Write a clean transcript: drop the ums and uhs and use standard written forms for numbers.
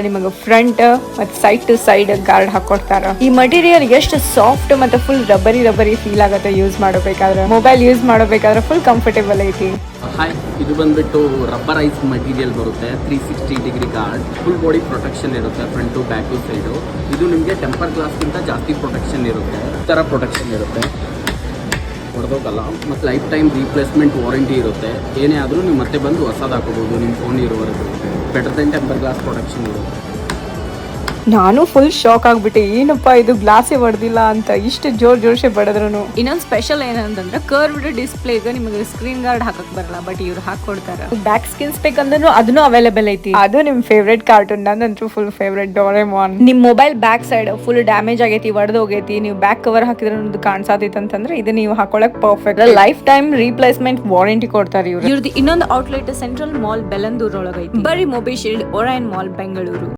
ನಿಮಗೆ ಫ್ರಂಟ್ ಮತ್ತೆ side to side guard ಹಾಕೊಡ್ತಾರ. ಈ ಮಟೀರಿಯಲ್ ಎಷ್ಟು ಸಾಫ್ಟ್ ಮತ್ತೆ ಫುಲ್ ರಬ್ಬರಿ ಫೀಲ್ ಆಗುತ್ತೆ ಯೂಸ್ ಮಾಡಬೇಕಾದ್ರೆ. ಮೊಬೈಲ್ ಯೂಸ್ ಮಾಡಬೇಕಾದ್ರೆ ಫುಲ್ ಕಂಫರ್ಟೇಬಲ್ ಐತಿ. ಹಾಯ್, ಇದು ಬಂದ್ಬಿಟ್ಟು ರಬ್ಬರೈಸ್ ಮಟೀರಿಯಲ್ ಬರುತ್ತೆ. 360 degree guard, full body protection ಇರುತ್ತೆ front to back to side. ಇದು ನಿಮಗೆ ಟೆಂಪರ್ ಗ್ಲಾಸ್ಗಿಂತ ಜಾಸ್ತಿ ಪ್ರೊಟೆಕ್ಷನ್ ಇರುತ್ತೆ. ಈ ಥರ ಪ್ರೊಟೆಕ್ಷನ್ ಇರುತ್ತೆ, ಹೊಡೆದೋಗಲ್ಲ. ಮತ್ತು ಲೈಫ್ ಟೈಮ್ ರೀಪ್ಲೇಸ್ಮೆಂಟ್ ವಾರಂಟಿ ಇರುತ್ತೆ. ಏನೇ ಆದರೂ ನೀವು ಮತ್ತೆ ಬಂದು ಹೊಸದು ಹಾಕೋಬೋದು ನಿಮ್ಮ ಫೋನ್ ಇರೋವರೆಗೂ. Better then temper glass protection ಇರುತ್ತೆ. ನಾನು ಫುಲ್ ಶಾಕ್ ಆಗ್ಬಿಟ್ಟೆ, ಏನಪ್ಪ ಇದು ಗ್ಲಾಸೇ ಹೊಡೆದಿಲ್ಲ ಅಂತ ಇಷ್ಟು ಜೋರ್ಸೆ ಬಡದ್ರು. ಇನ್ನೊಂದು ಸ್ಪೆಷಲ್ ಏನಂತಂದ್ರೆ ಕರ್ವ್ಡ್ ಡಿಸ್ಪ್ಲೇಗೆ ನಿಮಗೆ ಸ್ಕ್ರೀನ್ ಗಾರ್ಡ್ ಹಾಕಕ್ ಬರಲ್ಲ, ಬಟ್ ಇವ್ರು ಹಾಕೊಡ್ತಾರೆ. ಬ್ಯಾಕ್ ಸ್ಕಿನ್ ಬೇಕಂದ್ರೂ ಅದನ್ನು ಅವೈಲೇಬಲ್ ಐತಿ. ಅದು ನಿಮ್ ಫೇವ್ರೇಟ್ ಕಾರ್ಟೂನ್, ನಂದಂತೂ ಫುಲ್ ಫೇವ್ರೇಟ್ ಡೋರೆಮಾನ್. ನಿಮ್ mobile back side full damage ಆಗೈತಿ, ಹೋಗೈತಿ, ನೀವು ಬ್ಯಾಕ್ ಕವರ್ ಹಾಕಿದ್ರೆ ಕಾಣಿಸಾತೈತಿ ಅಂತಂದ್ರೆ ಇದು ನೀವು ಹಾಕೊಳಕ್ perfect. Life time replacement warranty ಕೊಡ್ತಾರೆ ಇವ್ರು. ಇವ್ರದ್ದು ಇನ್ನೊಂದು ಔಟ್ಲೆಟ್ ಸೆಂಟ್ರಲ್ ಮಾಲ್ ಬೆಲಂದೂರ್ ಒಳಗೈತಿ. ಬರೀ mobile shield Orion mall Bengaluru.